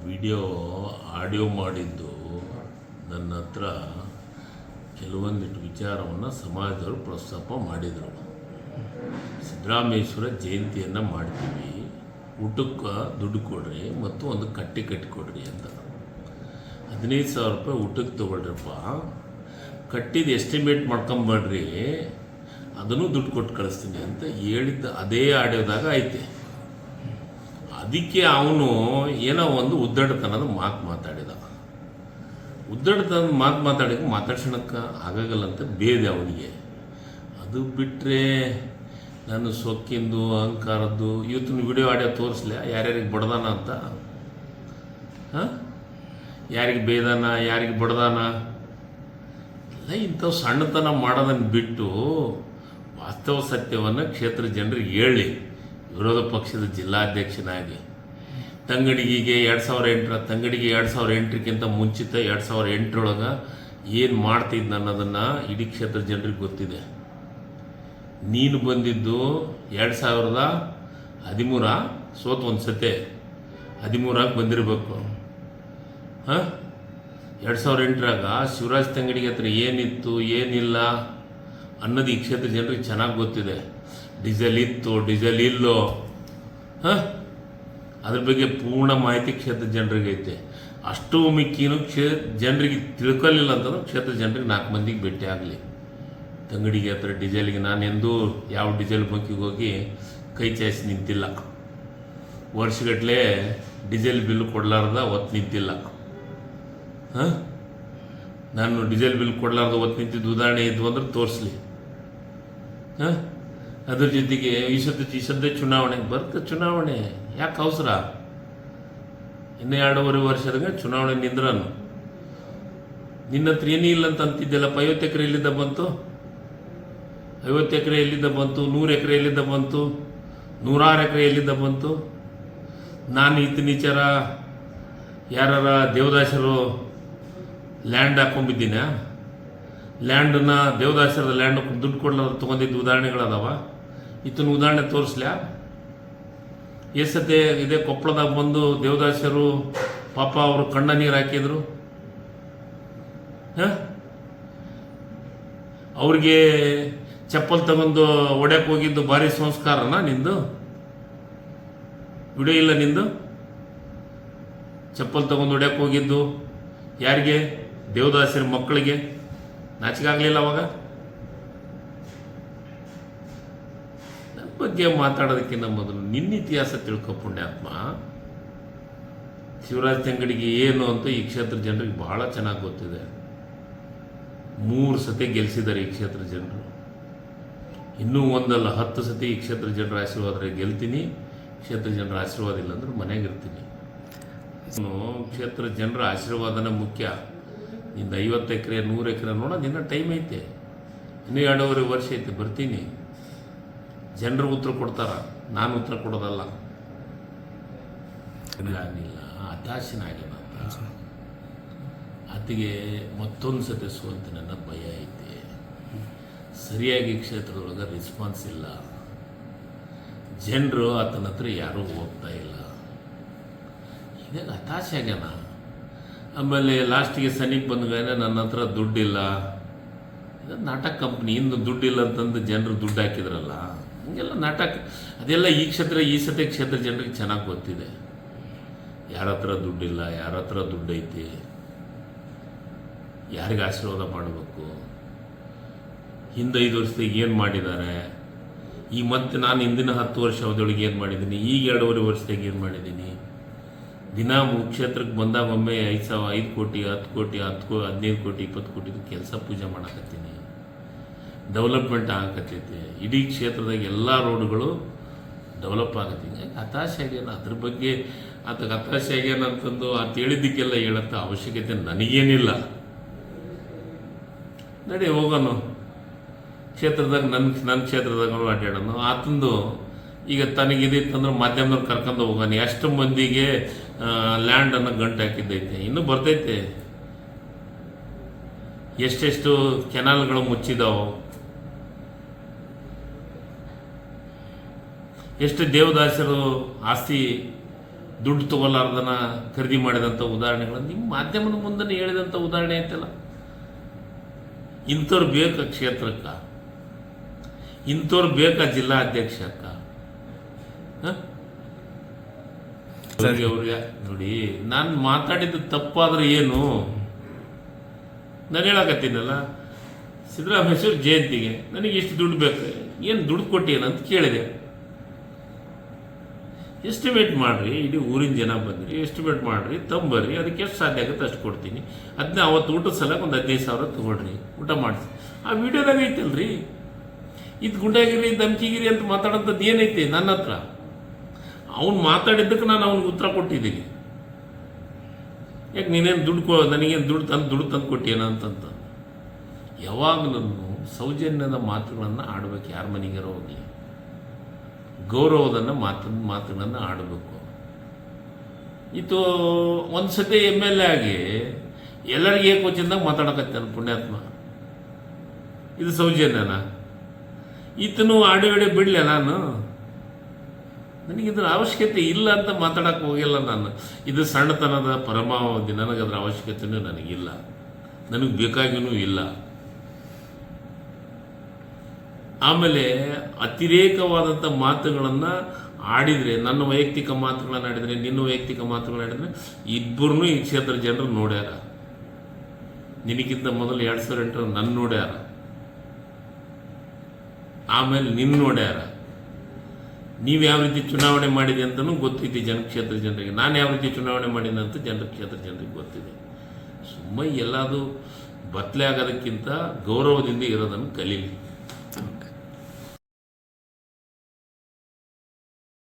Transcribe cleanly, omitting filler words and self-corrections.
Video audio ಮಾಡಿದ್ದು ನನ್ನ ಹತ್ರ ಕೆಲವೊಂದಿಟ್ಟು ವಿಚಾರವನ್ನು ಸಮಾಜದವರು ಪ್ರಸ್ತಾಪ ಮಾಡಿದರು. ಸಿದ್ದರಾಮೇಶ್ವರ ಜಯಂತಿಯನ್ನು ಮಾಡ್ತೀವಿ, ಊಟಕ್ಕೆ ದುಡ್ಡು ಕೊಡ್ರಿ ಮತ್ತು ಒಂದು ಕಟ್ಟಿ ಕಟ್ಟಿಕೊಡ್ರಿ ಅಂತ. 15,000 ರೂಪಾಯಿ ಊಟಕ್ಕೆ ತೊಗೊಳ್ರಪ್ಪ, ಕಟ್ಟಿದ ಎಸ್ಟಿಮೇಟ್ ಮಾಡ್ಕೊಂಬೇಡ್ರಿ, ಅದನ್ನು ದುಡ್ಡು ಕೊಟ್ಟು ಕಳಿಸ್ತೀನಿ ಅಂತ ಹೇಳಿದ್ದ ಅದೇ ಆಡಿಯೋದಾಗ ಐತೆ. ಅದಕ್ಕೆ ಅವನು ಏನೋ ಒಂದು ಉದ್ದಟತನದ ಮಾತಾಡಿದ. ಉದ್ದಟತನದ ಮಾತಾಡ್ಸೋಣಕ್ಕೆ ಆಗಾಗಲ್ಲಂತ ಬೇದೆ ಅವನಿಗೆ. ಅದು ಬಿಟ್ಟರೆ ನಾನು ಸೊಕ್ಕಿಂದು ಅಹಂಕಾರದ್ದು ಇವತ್ತಿನ ವಿಡಿಯೋ ಆಡಿಯೋ ತೋರಿಸ್ಲೆ ಯಾರ್ಯಾರಿಗೆ ಬಡ್ದಾನ ಅಂತ. ಯಾರಿಗೆ ಬೇದಾನ, ಯಾರಿಗೆ ಬಡ್ದಾನ ಎಲ್ಲ ಇಂಥವು ಸಣ್ಣತನ ಮಾಡೋದನ್ನು ಬಿಟ್ಟು ವಾಸ್ತವ ಸತ್ಯವನ್ನು ಕ್ಷೇತ್ರ ಜನರಿಗೆ ಹೇಳಿ. ವಿರೋಧ ಪಕ್ಷದ ಜಿಲ್ಲಾಧ್ಯಕ್ಷನಾಗಿ ತಂಗಡಿಗೆ 2008 ತಂಗಡಿಗೆ 2008ಕ್ಕಿಂತ ಮುಂಚಿತ 2008 ಏನು ಮಾಡ್ತಿದ್ದ ಅನ್ನೋದನ್ನು ಇಡೀ ಕ್ಷೇತ್ರ ಜನರಿಗೆ ಗೊತ್ತಿದೆ. ನೀನು ಬಂದಿದ್ದು 2013 ಸೋತು ಒಂದು ಸತೆ 13 ಬಂದಿರಬೇಕು. 2008 ಶಿವರಾಜ್ ತಂಗಡಿಗೆ ಹತ್ರ ಏನಿತ್ತು ಏನಿಲ್ಲ ಅನ್ನೋದು ಈ ಕ್ಷೇತ್ರ ಜನರಿಗೆ ಚೆನ್ನಾಗಿ ಗೊತ್ತಿದೆ. ಡೀಸೆಲ್ ಇತ್ತು, ಡೀಸೆಲ್ ಇಲ್ಲೋ, ಅದ್ರ ಬಗ್ಗೆ ಪೂರ್ಣ ಮಾಹಿತಿ ಕ್ಷೇತ್ರ ಜನರಿಗೆ ಐತೆ. ಅಷ್ಟು ಮಿಕ್ಕಿನೂ ಜನರಿಗೆ ತಿಳ್ಕೊಳ್ಳಿಲ್ಲ ಅಂತಂದ್ರೆ ಕ್ಷೇತ್ರ ಜನರಿಗೆ 4 ಮಂದಿಗೆ ಭೇಟಿ ಆಗಲಿ. ತಂಗಡಿಗೆ ಹತ್ರ ಡೀಸೆಲ್ಗೆ ನಾನೆಂದೂ ಯಾವ ಡೀಸೆಲ್ ಬಂಕಿಗೆ ಹೋಗಿ ಕೈ ಚಾಯಿಸಿ ನಿಂತಿಲ್ಲ. ವರ್ಷಗಟ್ಟಲೆ ಡೀಸೆಲ್ ಬಿಲ್ ಕೊಡಲಾರ್ದ ಹೊತ್ತು ನಿಂತಿಲ್ಲ. ನಾನು ಡೀಸೆಲ್ ಬಿಲ್ ಕೊಡಲಾರ್ದ ಹೊತ್ತು ನಿಂತಿದ್ದು ಉದಾಹರಣೆ ಇದ್ವು ಅಂದ್ರೆ ತೋರಿಸ್ಲಿ. ಅದ್ರ ಜೊತೆಗೆ ಈ ಸದ್ಯ ಚುನಾವಣೆ ಚುನಾವಣೆ ಯಾಕೆ ಅವಸರ? ಇನ್ನು 2.5 ವರ್ಷದಾಗ ಚುನಾವಣೆ ನಿಂದ್ರನು. ನಿನ್ನ ಹತ್ರ ಏನೂ ಇಲ್ಲ ಅಂತ ಅಂತಿದ್ದೆಲ್ಲಪ್ಪ. 50 ಎಕರೆ ಎಲ್ಲಿದ್ದ ಬಂತು? 50 ಎಕರೆ ಎಲ್ಲಿದ್ದ ಬಂತು? 100 ಎಕರೆ ಎಲ್ಲಿದ್ದ ಬಂತು? 106 ಎಕರೆ ಎಲ್ಲಿದ್ದ ಬಂತು? ನಾನು ಈತನಿಚಾರ ಯಾರ ದೇವದಾಸರು ಲ್ಯಾಂಡ್ ಹಾಕೊಂಬಿದ್ದೀನ? ಲ್ಯಾಂಡನ್ನ ದೇವದಾಸರದ ಲ್ಯಾಂಡ್ ದುಡ್ಡು ಕೊಡ್ಲಾರ ತೊಗೊಂಡಿದ್ದು ಉದಾಹರಣೆಗಳದಾವ. ಈತನ ಉದಾಹರಣೆ ತೋರಿಸ್ಲ್ಯಾ? ಎಷ್ಟೇ ಇದೇ ಕೊಪ್ಪಳದಾಗ ಬಂದು ದೇವದಾಸರು ಪಾಪ ಅವರು ಕಣ್ಣ ನೀರು ಹಾಕಿದ್ರು. ಅವ್ರಿಗೆ ಚಪ್ಪಲ್ ತಗೊಂಡು ಹೊಡ್ಯಕ್ಕೆ ಹೋಗಿದ್ದು ಭಾರಿ ಸಂಸ್ಕಾರನ ನಿಂದು? ವಿಡಿಯೋ ಇಲ್ಲ ನಿಂದು? ಚಪ್ಪಲ್ ತಗೊಂಡು ಹೊಡ್ಯಕ್ಕೆ ಹೋಗಿದ್ದು ಯಾರಿಗೆ? ದೇವದಾಸರ ಮಕ್ಕಳಿಗೆ. ನಾಚಿಕೆ ಆಗಲಿಲ್ಲ ಅವಾಗ? ನನ್ನ ಬಗ್ಗೆ ಮಾತಾಡೋದಕ್ಕಿಂತ ಮೊದಲು ನಿನ್ನ ಇತಿಹಾಸ ತಿಳ್ಕೊ ಪುಣ್ಯಾತ್ಮ. ಶಿವರಾಜ್ ತಂಗಡಿಗೆ ಏನು ಅಂತ ಈ ಕ್ಷೇತ್ರ ಜನರಿಗೆ ಬಹಳ ಚೆನ್ನಾಗಿ ಗೊತ್ತಿದೆ. 3 ಸತಿ ಗೆಲ್ಲಿಸಿದ್ದಾರೆ ಈ ಕ್ಷೇತ್ರ ಜನರು. ಇನ್ನೂ 1 ಅಲ್ಲ 10 ಸತಿ ಈ ಕ್ಷೇತ್ರ ಜನರ ಆಶೀರ್ವಾದ ಗೆಲ್ತೀನಿ. ಕ್ಷೇತ್ರ ಜನರ ಆಶೀರ್ವಾದ ಇಲ್ಲ ಅಂದ್ರೆ ಮನೆಯಾಗಿರ್ತೀನಿ. ಕ್ಷೇತ್ರ ಜನರ ಆಶೀರ್ವಾದನೇ ಮುಖ್ಯ. ನಿಂದು 50 ಎಕರೆ 100 ಎಕರೆ ನೋಡ, ನಿನ್ನ ಟೈಮ್ ಐತೆ. ಇನ್ನೂ 2.5 ವರ್ಷ ಐತೆ, ಬರ್ತೀನಿ. ಜನರು ಉತ್ತರ ಕೊಡ್ತಾರ, ನಾನು ಉತ್ತರ ಕೊಡೋದಲ್ಲ. ಏನಿಲ್ಲ, ಹತಾಶನಾಗ್ಯಾನ ಅಂತ. ಆತಿಗೆ ಮತ್ತೊಂದು ಸತಿ ಸೋಲ್ತೀನಿ ಅನ್ನೋ ಭಯ ಐತೆ. ಸರಿಯಾಗಿ ಕ್ಷೇತ್ರದೊಳಗೆ ರೆಸ್ಪಾನ್ಸ್ ಇಲ್ಲ. ಜನರು ಆತನ ಹತ್ರ ಯಾರೂ ಹೋಗ್ತಾ ಇಲ್ಲ. ಹೀಗಾಗಿ ಹತಾಶೆ ಆಗ್ಯಾನ. ಆಮೇಲೆ ಲಾಸ್ಟಿಗೆ ಸಮೀಪ ಬಂದ್ಮೇಲೆ ನನ್ನ ಹತ್ರ ದುಡ್ಡಿಲ್ಲ, ಇದು ನಾಟಕ ಕಂಪ್ನಿ, ಇನ್ನು ದುಡ್ಡಿಲ್ಲ ಅಂತಂದು ಜನರು ದುಡ್ಡು ಹಾಕಿದ್ರಲ್ಲ, ಹೀಗೆಲ್ಲ ನಾಟಕ. ಅದೆಲ್ಲ ಈ ಸತಿ ಕ್ಷೇತ್ರ ಜನರಿಗೆ ಚೆನ್ನಾಗಿ ಗೊತ್ತಿದೆ. ಯಾರ ಹತ್ರ ದುಡ್ಡಿಲ್ಲ, ಯಾರ ಹತ್ರ ದುಡ್ಡು ಐತಿ, ಯಾರಿಗೆ ಆಶೀರ್ವಾದ ಮಾಡಬೇಕು, ಹಿಂದೆ 5 ವರ್ಷದಾಗ ಏನು ಮಾಡಿದ್ದಾರೆ, ಈಗ ಮತ್ತೆ ನಾನು ಹಿಂದಿನ 10 ವರ್ಷ ಅವಧಿಯೊಳಗೆ ಏನು ಮಾಡಿದ್ದೀನಿ, ಈಗ 2.5 ವರ್ಷದಾಗ ಏನು ಮಾಡಿದ್ದೀನಿ. ದಿನ ಕ್ಷೇತ್ರಕ್ಕೆ ಬಂದಾಗ ಒಮ್ಮೆ 5 ಕೋಟಿ 10 ಕೋಟಿ 15 ಕೋಟಿ 20 ಕೋಟಿ ಕೆಲಸ ಪೂಜೆ ಮಾಡಕತ್ತೀನಿ. ಡೆವಲಪ್ಮೆಂಟ್ ಆಗಕತ್ತೈತಿ. ಇಡೀ ಕ್ಷೇತ್ರದಾಗ ಎಲ್ಲ ರೋಡ್ಗಳು ಡೆವಲಪ್ ಆಗತ್ತೀನಿ. ಹತಾಶೆ ಆಗ್ಯಾನ. ಅದ್ರ ಬಗ್ಗೆ ಆತಗೆ ಹತಾಶೆ ಆಗ್ಯಾನ ಅಂತಂದು ಹೇಳಿದ್ದಕ್ಕೆಲ್ಲ ಹೇಳತ್ತ ಅವಶ್ಯಕತೆ ನನಗೇನಿಲ್ಲ. ನಡಿ ಹೋಗೋಣ ಕ್ಷೇತ್ರದಾಗ, ನನ್ನ ಕ್ಷೇತ್ರದಾಗ ಅಡ್ಡಾಡೋಣ. ಆತಂದು ಈಗ ತನಗಿದಿತ್ತಂದ್ರೆ ಮಾಧ್ಯಮದವ್ರು ಕರ್ಕೊಂಡು ಹೋಗೋಣ. ಎಷ್ಟು ಮಂದಿಗೆ ಲ್ಯಾಂಡನ್ನು ಗಂಟು ಹಾಕಿದ್ದೈತೆ, ಇನ್ನೂ ಬರ್ತೈತೆ. ಎಷ್ಟೆಷ್ಟು ಕೆನಾಲ್ಗಳು ಮುಚ್ಚಿದಾವೆ, ಎಷ್ಟು ದೇವದಾಸರು ಆಸ್ತಿ ದುಡ್ಡು ತಗೊಲಾರ್ದನ ಖರೀದಿ ಮಾಡಿದಂಥ ಉದಾಹರಣೆಗಳು ನಿಮ್ಮ ಮಾಧ್ಯಮದ ಮುಂದೆ ಹೇಳಿದಂಥ ಉದಾಹರಣೆ ಐತಲ್ಲ. ಇಂಥವ್ರು ಬೇಕಾ ಕ್ಷೇತ್ರಕ್ಕೆ, ಇಂಥವ್ರು ಬೇಕಾ ಜಿಲ್ಲಾ ಅಧ್ಯಕ್ಷಕ್ಕ? ಅವ್ರಿಗೆ ನೋಡಿ, ನಾನು ಮಾತಾಡಿದ್ದು ತಪ್ಪಾದ್ರೆ ಏನು? ನಾನು ಹೇಳಕತ್ತೀನಲ್ಲ, ಸಿದ್ದರಾಮೇಶ್ವರ ಜಯಂತಿಗೆ ನನಗೆ ಇಷ್ಟು ದುಡ್ಡು ಬೇಕು, ಏನು ದುಡ್ಡು ಕೊಟ್ಟೇನಂತ ಕೇಳಿದೆ. ಎಸ್ಟಿಮೇಟ್ ಮಾಡಿರಿ, ಇಡೀ ಊರಿನ ಜನ ಬಂದ್ರಿ, ಎಸ್ಟಿಮೇಟ್ ಮಾಡಿರಿ, ತಂಬರ್ರಿ, ಅದಕ್ಕೆ ಎಷ್ಟು ಸಾಧ್ಯ ಆಗುತ್ತೆ ಅಷ್ಟು ಕೊಡ್ತೀನಿ. ಅದನ್ನ ಅವತ್ತು ಊಟದ ಸಲಕ್ಕೆ ಒಂದು 15,000 ತೊಗೊಳ್ರಿ, ಊಟ ಮಾಡಿಸಿ. ಆ ವಿಡಿಯೋದಾಗ ಐತಲ್ರಿ, ಇದು ಗುಂಡಾಗಿರಿ ಧಮ್ಕಿಗಿರಿ ಅಂತ ಮಾತಾಡೋಂಥದ್ದು ಏನೈತೆ ನನ್ನ ಹತ್ರ? ಅವ್ನು ಮಾತಾಡಿದ್ದಕ್ಕೆ ನಾನು ಅವ್ನಿಗೆ ಉತ್ತರ ಕೊಟ್ಟಿದ್ದೀನಿ. ಯಾಕೆ ನೀನೇನು ನನಗೇನು ದುಡ್ಡು ತಂದು ಕೊಟ್ಟೇನ ಅಂತಂತ. ಯಾವಾಗಲೂ ಸೌಜನ್ಯದ ಮಾತುಗಳನ್ನು ಆಡಬೇಕು, ಯಾರ ಮನೆಗಾರೋ ಹೋಗಿ ಗೌರವದನ್ನು ಮಾತುಗಳನ್ನು ಆಡಬೇಕು. ಇದು ಒಂದು ಸತಿ MLA ಆಗಿ ಎಲ್ಲರಿಗೆ ಏಕೋಚಿಂದಾಗ ಮಾತಾಡಕತ್ತಾನ ಪುಣ್ಯಾತ್ಮ. ಇದು ಸೌಜನ್ಯನ? ಈತನು ಆಡಿ ಬಿಡಲೆ ನಾನು? ನನಗಿದ್ರ ಅವಶ್ಯಕತೆ ಇಲ್ಲ ಅಂತ ಮಾತಾಡಕ್ಕೆ ಹೋಗಿಲ್ಲ ನಾನು. ಇದು ಸಣ್ಣತನದ ಪರಮಾವಧಿ, ನನಗದ್ರ ಅವಶ್ಯಕತೆಯೂ ನನಗಿಲ್ಲ, ನನಗೆ ಬೇಕಾಗಿಯೂ ಇಲ್ಲ. ಆಮೇಲೆ ಅತಿರೇಕವಾದಂಥ ಮಾತುಗಳನ್ನು ಆಡಿದರೆ, ನನ್ನ ವೈಯಕ್ತಿಕ ಮಾತುಗಳನ್ನು ಆಡಿದರೆ, ನಿನ್ನ ವೈಯಕ್ತಿಕ ಮಾತುಗಳನ್ನು ಆಡಿದರೆ, ಇಬ್ಬರೂ ಈ ಕ್ಷೇತ್ರ ಜನರು ನೋಡ್ಯಾರ. ನಿನಗಿಂತ ಮೊದಲು 2008 ನನ್ನ ನೋಡ್ಯಾರ, ಆಮೇಲೆ ನಿನ್ನ ನೋಡ್ಯಾರ. ನೀವು ಯಾವ ರೀತಿ ಚುನಾವಣೆ ಮಾಡಿದೆ ಅಂತಲೂ ಗೊತ್ತಿದೆ ಕ್ಷೇತ್ರ ಜನರಿಗೆ. ನಾನು ಯಾವ ರೀತಿ ಚುನಾವಣೆ ಮಾಡಿದೆ ಅಂತ ಕ್ಷೇತ್ರ ಜನರಿಗೆ ಗೊತ್ತಿದೆ. ಸುಮ್ಮನೆ ಎಲ್ಲದು ಬತ್ತಲೆ ಆಗೋದಕ್ಕಿಂತ ಗೌರವದಿಂದ ಇರೋದನ್ನು ಕಲೀಲಿ.